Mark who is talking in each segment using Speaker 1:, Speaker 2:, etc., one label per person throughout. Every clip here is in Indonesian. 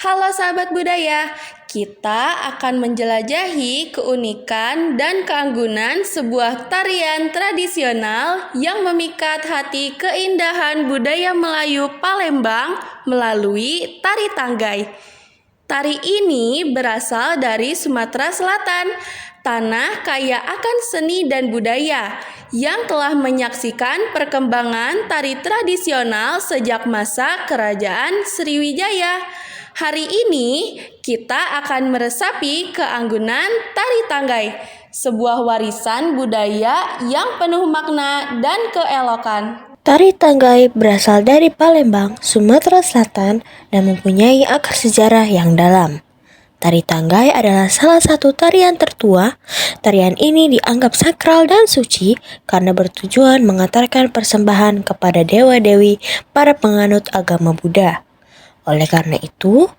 Speaker 1: Halo sahabat budaya, kita akan menjelajahi keunikan dan keanggunan sebuah tarian tradisional yang memikat hati keindahan budaya Melayu Palembang melalui tari tanggai. Tari ini berasal dari Sumatera Selatan, tanah kaya akan seni dan budaya yang telah menyaksikan perkembangan tari tradisional sejak masa Kerajaan Sriwijaya. Hari ini kita akan meresapi keanggunan tari tanggai, sebuah warisan budaya yang penuh makna dan keelokan.
Speaker 2: Tari tanggai berasal dari Palembang, Sumatera Selatan, dan mempunyai akar sejarah yang dalam. Tari tanggai adalah salah satu tarian tertua. Tarian ini dianggap sakral dan suci karena bertujuan mengantarkan persembahan kepada dewa-dewi para penganut agama Buddha. Oleh karena itu,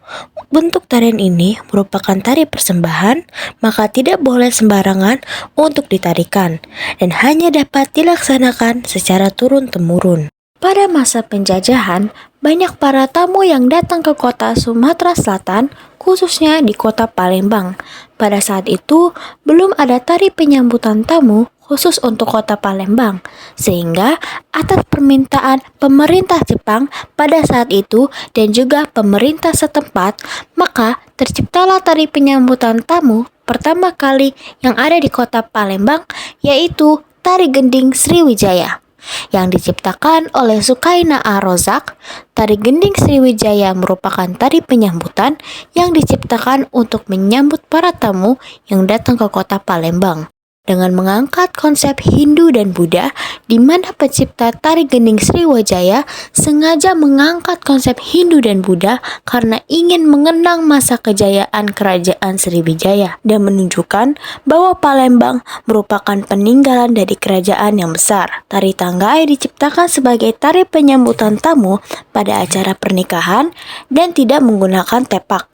Speaker 2: bentuk tarian ini merupakan tari persembahan, maka tidak boleh sembarangan untuk ditarikan dan hanya dapat dilaksanakan secara turun-temurun. Pada masa penjajahan, banyak para tamu yang datang ke kota Sumatera Selatan, khususnya di kota Palembang. Pada saat itu, belum ada tari penyambutan tamu khusus untuk kota Palembang, sehingga atas permintaan pemerintah Jepang pada saat itu dan juga pemerintah setempat, maka terciptalah tari penyambutan tamu pertama kali yang ada di kota Palembang, yaitu Tari Gending Sriwijaya yang diciptakan oleh Sukaina A. Rozak. Tari Gending Sriwijaya merupakan tari penyambutan yang diciptakan untuk menyambut para tamu yang datang ke kota Palembang. Dengan mengangkat konsep Hindu dan Buddha, di mana pencipta Tari Gending Sriwijaya sengaja mengangkat konsep Hindu dan Buddha karena ingin mengenang masa kejayaan Kerajaan Sriwijaya dan menunjukkan bahwa Palembang merupakan peninggalan dari kerajaan yang besar. Tari tanggai diciptakan sebagai tari penyambutan tamu pada acara pernikahan dan tidak menggunakan tepak.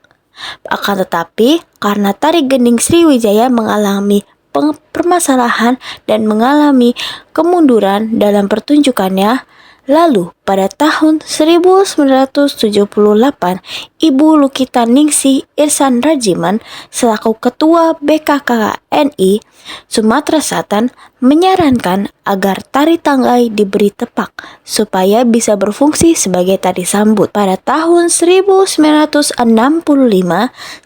Speaker 2: Akan tetapi, karena Tari Gending Sriwijaya mengalami permasalahan dan mengalami kemunduran dalam pertunjukannya, lalu pada tahun 1978, Ibu Lukita Ningsih Ihsan Rajiman selaku Ketua BKKNI Sumatera Selatan menyarankan agar tari tanggai diberi tepak supaya bisa berfungsi sebagai tari sambut. Pada tahun 1965,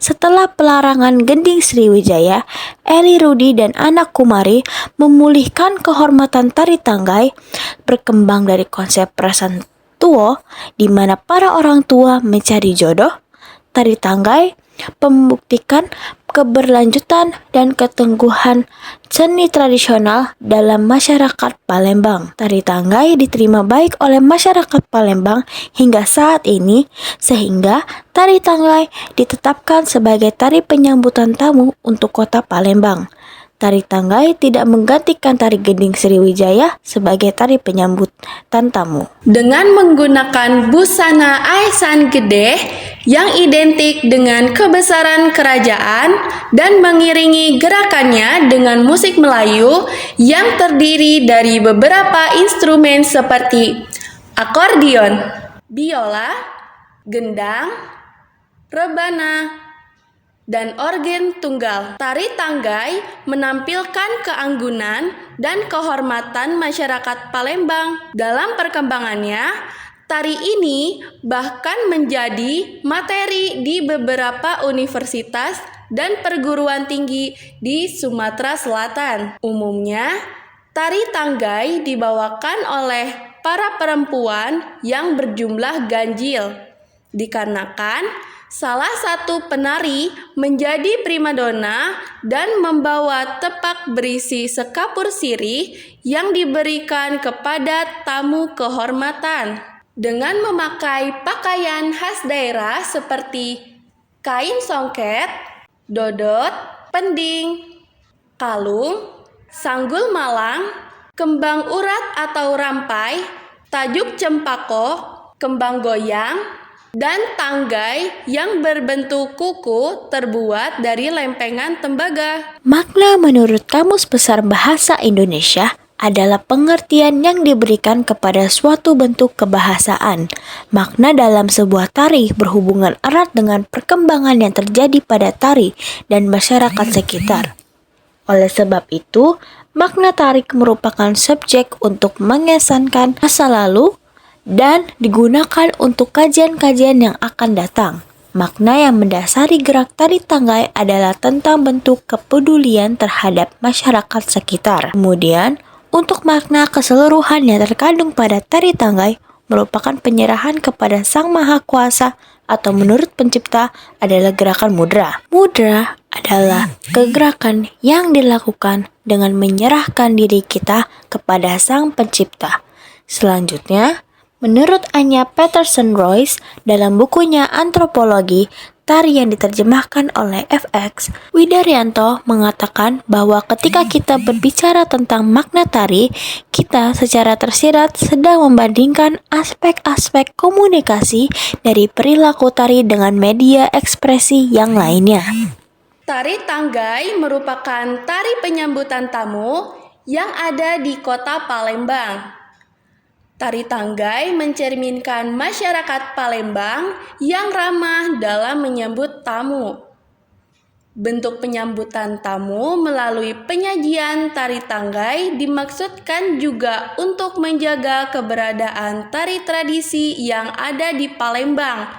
Speaker 2: setelah pelarangan Gending Sriwijaya, Eli Rudi dan anak Kumari memulihkan kehormatan tari tanggai, berkembang dari konsep perasaan tua di mana para orang tua mencari jodoh. Tari tanggai membuktikan keberlanjutan dan ketangguhan seni tradisional dalam masyarakat Palembang. Tari tanggai diterima baik oleh masyarakat Palembang hingga saat ini, sehingga tari tanggai ditetapkan sebagai tari penyambutan tamu untuk kota Palembang. Tari tanggai tidak menggantikan Tari Gending Sriwijaya sebagai tari penyambutan tamu.
Speaker 1: Dengan menggunakan busana aisan gede yang identik dengan kebesaran kerajaan dan mengiringi gerakannya dengan musik Melayu yang terdiri dari beberapa instrumen seperti akordion, biola, gendang, rebana, dan organ tunggal. Tari tanggai menampilkan keanggunan dan kehormatan masyarakat Palembang. Dalam perkembangannya, tari ini bahkan menjadi materi di beberapa universitas dan perguruan tinggi di Sumatera Selatan. Umumnya, tari tanggai dibawakan oleh para perempuan yang berjumlah ganjil, dikarenakan salah satu penari menjadi primadona dan membawa tepak berisi sekapur sirih yang diberikan kepada tamu kehormatan. Dengan memakai pakaian khas daerah seperti kain songket, dodot, pending, kalung, sanggul malang, kembang urat atau rampai, tajuk cempako, kembang goyang, dan tanggai yang berbentuk kuku terbuat dari lempengan tembaga.
Speaker 2: Makna menurut Kamus Besar Bahasa Indonesia adalah pengertian yang diberikan kepada suatu bentuk kebahasaan. Makna dalam sebuah tari berhubungan erat dengan perkembangan yang terjadi pada tari dan masyarakat sekitar. Oleh sebab itu, makna tarik merupakan subjek untuk mengesankan masa lalu dan digunakan untuk kajian-kajian yang akan datang. Makna yang mendasari gerak tari tanggai adalah tentang bentuk kepedulian terhadap masyarakat sekitar. Kemudian, untuk makna keseluruhan yang terkandung pada tari tanggai merupakan penyerahan kepada Sang Maha Kuasa atau menurut pencipta adalah gerakan mudra. Mudra adalah kegerakan yang dilakukan dengan menyerahkan diri kita kepada Sang Pencipta. Selanjutnya, menurut Anya Peterson Royce dalam bukunya Antropologi Tari yang diterjemahkan oleh FX, Widaryanto mengatakan bahwa ketika kita berbicara tentang makna tari, kita secara tersirat sedang membandingkan aspek-aspek komunikasi dari perilaku tari dengan media ekspresi yang lainnya.
Speaker 1: Tari tanggai merupakan tari penyambutan tamu yang ada di kota Palembang. Tari tanggai mencerminkan masyarakat Palembang yang ramah dalam menyambut tamu. Bentuk penyambutan tamu melalui penyajian tari tanggai dimaksudkan juga untuk menjaga keberadaan tari tradisi yang ada di Palembang,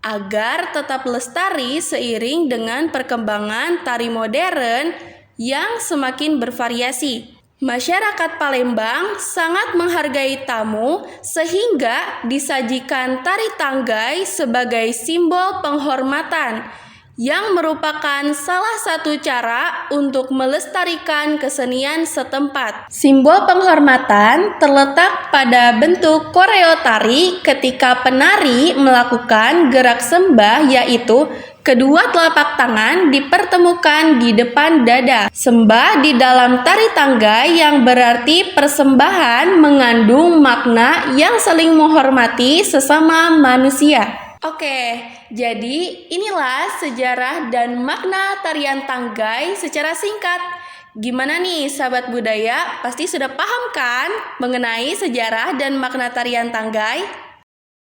Speaker 1: agar tetap lestari seiring dengan perkembangan tari modern yang semakin bervariasi. Masyarakat Palembang sangat menghargai tamu sehingga disajikan tari tanggai sebagai simbol penghormatan yang merupakan salah satu cara untuk melestarikan kesenian setempat. Simbol penghormatan terletak pada bentuk koreo tari ketika penari melakukan gerak sembah, yaitu kedua telapak tangan dipertemukan di depan dada. Sembah di dalam tari tanggai yang berarti persembahan mengandung makna yang saling menghormati sesama manusia. Oke, jadi inilah sejarah dan makna tarian tanggai secara singkat. Gimana nih sahabat budaya? Pasti sudah paham kan mengenai sejarah dan makna tarian tanggai?